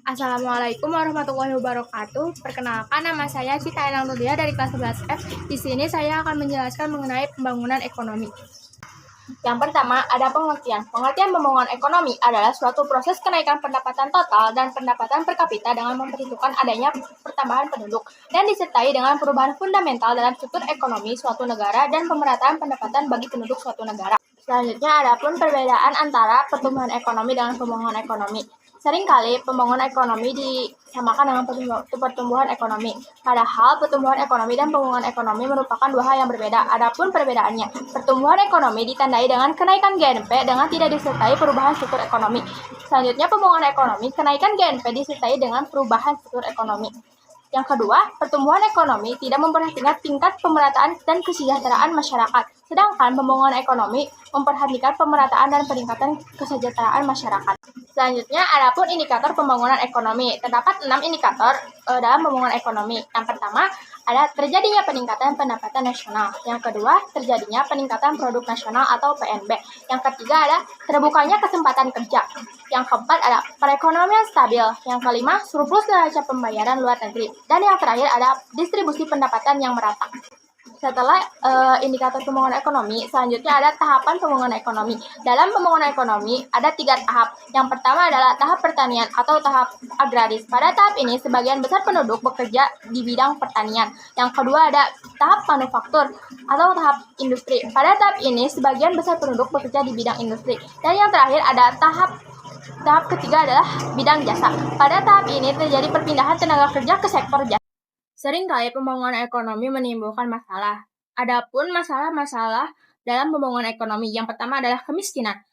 Assalamualaikum warahmatullahi wabarakatuh. Perkenalkan, nama saya Cita Enang Nuria dari kelas 11F. Di sini saya akan menjelaskan mengenai pembangunan ekonomi. Yang pertama, ada pengertian. Pengertian pembangunan ekonomi adalah suatu proses kenaikan pendapatan total dan pendapatan per kapita dengan memperhitungkan adanya pertambahan penduduk dan disertai dengan perubahan fundamental dalam struktur ekonomi suatu negara dan pemerataan pendapatan bagi penduduk suatu negara. Selanjutnya, ada pun perbedaan antara pertumbuhan ekonomi dengan pembangunan ekonomi. Seringkali pembangunan ekonomi disamakan dengan pertumbuhan ekonomi. Padahal pertumbuhan ekonomi dan pembangunan ekonomi merupakan dua hal yang berbeda. Adapun perbedaannya, pertumbuhan ekonomi ditandai dengan kenaikan GNP dengan tidak disertai perubahan struktur ekonomi. Selanjutnya, pembangunan ekonomi, kenaikan GNP disertai dengan perubahan struktur ekonomi. Yang kedua, pertumbuhan ekonomi tidak memperhatikan tingkat pemerataan dan kesejahteraan masyarakat, sedangkan pembangunan ekonomi memperhatikan pemerataan dan peningkatan kesejahteraan masyarakat. Selanjutnya, adapun indikator pembangunan ekonomi. Terdapat 6 indikator dalam pembangunan ekonomi. Yang pertama, ada terjadinya peningkatan pendapatan nasional. Yang kedua, terjadinya peningkatan produk nasional atau PNB. Yang ketiga, ada terbukanya kesempatan kerja. Yang keempat, ada perekonomian stabil. Yang kelima, surplus neraca pembayaran luar negeri. Dan yang terakhir, ada distribusi pendapatan yang merata. Setelah indikator pembangunan ekonomi, selanjutnya ada tahapan pembangunan ekonomi. Dalam pembangunan ekonomi ada 3 tahap. Yang pertama adalah tahap pertanian atau tahap agraris. Pada tahap ini sebagian besar penduduk bekerja di bidang pertanian. Yang kedua ada tahap manufaktur atau tahap industri. Pada tahap ini sebagian besar penduduk bekerja di bidang industri. Dan yang terakhir ada tahap ketiga adalah bidang jasa. Pada tahap ini terjadi perpindahan tenaga kerja ke sektor jasa. Seringkali pembangunan ekonomi menimbulkan masalah. Adapun masalah-masalah dalam pembangunan ekonomi, yang pertama adalah kemiskinan.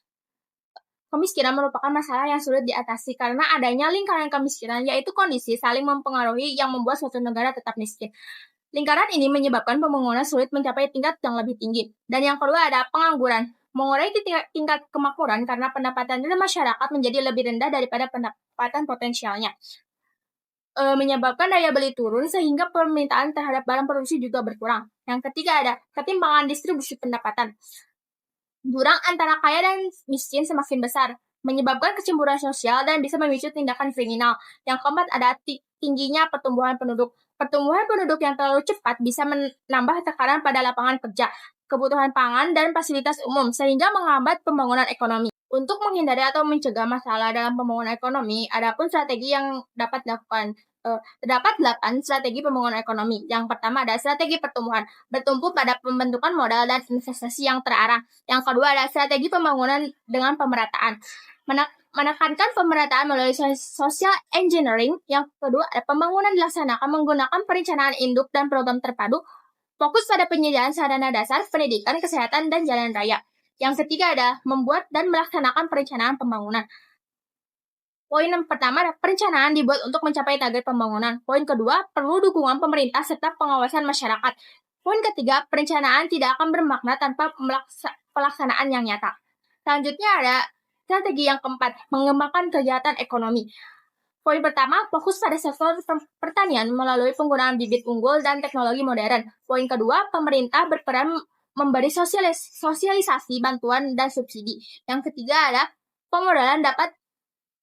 Kemiskinan merupakan masalah yang sulit diatasi karena adanya lingkaran kemiskinan, yaitu kondisi saling mempengaruhi yang membuat suatu negara tetap miskin. Lingkaran ini menyebabkan pembangunan sulit mencapai tingkat yang lebih tinggi. Dan yang kedua ada pengangguran. Mengurangi tingkat kemakmuran karena pendapatan dari masyarakat menjadi lebih rendah daripada pendapatan potensialnya. Menyebabkan daya beli turun sehingga permintaan terhadap barang produksi juga berkurang. Yang ketiga ada ketimpangan distribusi pendapatan. Jurang antara kaya dan miskin semakin besar, menyebabkan kecemburuan sosial dan bisa memicu tindakan kriminal. Yang keempat ada tingginya pertumbuhan penduduk. Pertumbuhan penduduk yang terlalu cepat bisa menambah tekanan pada lapangan kerja, kebutuhan pangan, dan fasilitas umum, sehingga menghambat pembangunan ekonomi. Untuk menghindari atau mencegah masalah dalam pembangunan ekonomi, ada pun strategi yang dapat dilakukan. Terdapat 8 strategi pembangunan ekonomi. Yang pertama ada strategi pertumbuhan, bertumpu pada pembentukan modal dan investasi yang terarah. Yang kedua ada strategi pembangunan dengan pemerataan, menekankan pemerataan melalui social engineering. Yang kedua ada pembangunan dilaksanakan menggunakan perencanaan induk dan program terpadu, fokus pada penyediaan sarana dasar, pendidikan, kesehatan, dan jalan raya. Yang ketiga ada membuat dan melaksanakan perencanaan pembangunan. Poin yang pertama, perencanaan dibuat untuk mencapai target pembangunan. Poin kedua, perlu dukungan pemerintah serta pengawasan masyarakat. Poin ketiga, perencanaan tidak akan bermakna tanpa pelaksanaan yang nyata. Selanjutnya ada strategi yang keempat, mengembangkan kegiatan ekonomi. Poin pertama, fokus pada sektor pertanian melalui penggunaan bibit unggul dan teknologi modern. Poin kedua, pemerintah berperan memberi sosialisasi, bantuan, dan subsidi. Yang ketiga ada pemodalan dapat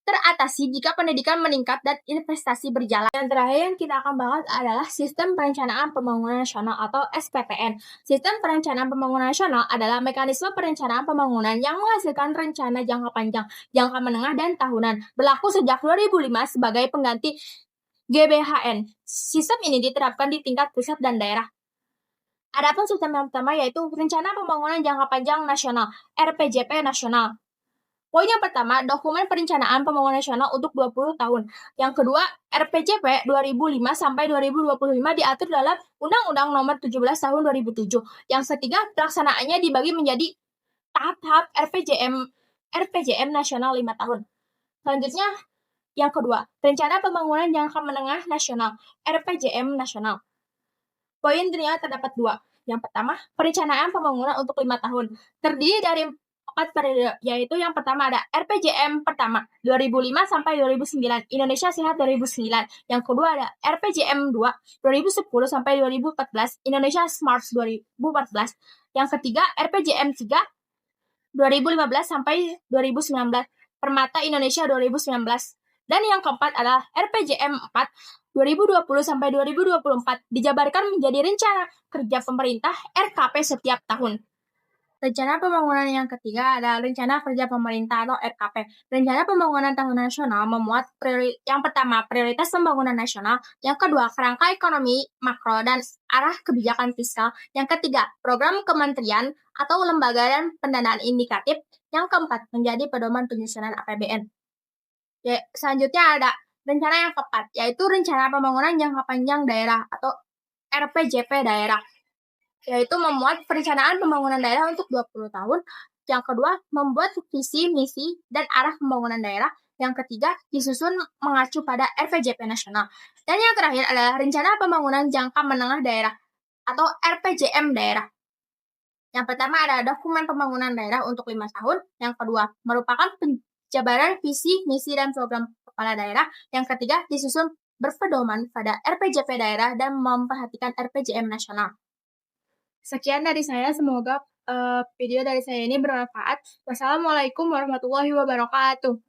teratasi jika pendidikan meningkat dan investasi berjalan. Yang terakhir yang kita akan bahas adalah Sistem Perencanaan Pembangunan Nasional atau SPPN. Sistem Perencanaan Pembangunan Nasional adalah mekanisme perencanaan pembangunan yang menghasilkan rencana jangka panjang, jangka menengah, dan tahunan. Berlaku sejak 2005 sebagai pengganti GBHN. Sistem ini diterapkan di tingkat pusat dan daerah. Adapun sistem yang pertama yaitu Rencana Pembangunan Jangka Panjang Nasional, RPJP Nasional. Poin yang pertama, dokumen perencanaan pembangunan nasional untuk 20 tahun. Yang kedua, RPJP 2005 sampai 2025 diatur dalam Undang-Undang Nomor 17 Tahun 2007. Yang ketiga, pelaksanaannya dibagi menjadi tahap-tahap RPJM nasional 5 tahun. Selanjutnya, yang kedua, Rencana Pembangunan Jangka Menengah Nasional, RPJM Nasional. Poin terdapat 2. Yang pertama, perencanaan pembangunan untuk 5 tahun. Terdiri dari 4 periode, yaitu yang pertama ada RPJM pertama 2005 sampai 2009, Indonesia Sehat 2009. Yang kedua ada RPJM 2 2010 sampai 2014, Indonesia Smart 2014. Yang ketiga RPJM 3 2015 sampai 2019, Permata Indonesia 2019. Dan yang keempat adalah RPJM 4 2020 sampai 2024 dijabarkan menjadi rencana kerja pemerintah RKP setiap tahun. Rencana pembangunan yang ketiga adalah Rencana Kerja Pemerintah atau RKP. Rencana Pembangunan Tahun Nasional memuat yang pertama, prioritas pembangunan nasional, yang kedua, kerangka ekonomi makro dan arah kebijakan fiskal, yang ketiga, program kementerian atau lembaga dan pendanaan indikatif, yang keempat, menjadi pedoman penyusunan APBN. Selanjutnya ada rencana yang keempat, yaitu Rencana Pembangunan Jangka Panjang Daerah atau RPJP Daerah, yaitu memuat perencanaan pembangunan daerah untuk 20 tahun. Yang kedua, membuat visi, misi, dan arah pembangunan daerah. Yang ketiga, disusun mengacu pada RPJP nasional. Dan yang terakhir adalah Rencana Pembangunan Jangka Menengah Daerah atau RPJM Daerah. Yang pertama ada dokumen pembangunan daerah untuk 5 tahun. Yang kedua, merupakan penjabaran visi, misi, dan program kepala daerah. Yang ketiga, disusun berpedoman pada RPJP daerah dan memperhatikan RPJM nasional. Sekian dari saya, semoga video dari saya ini bermanfaat. Wassalamualaikum warahmatullahi wabarakatuh.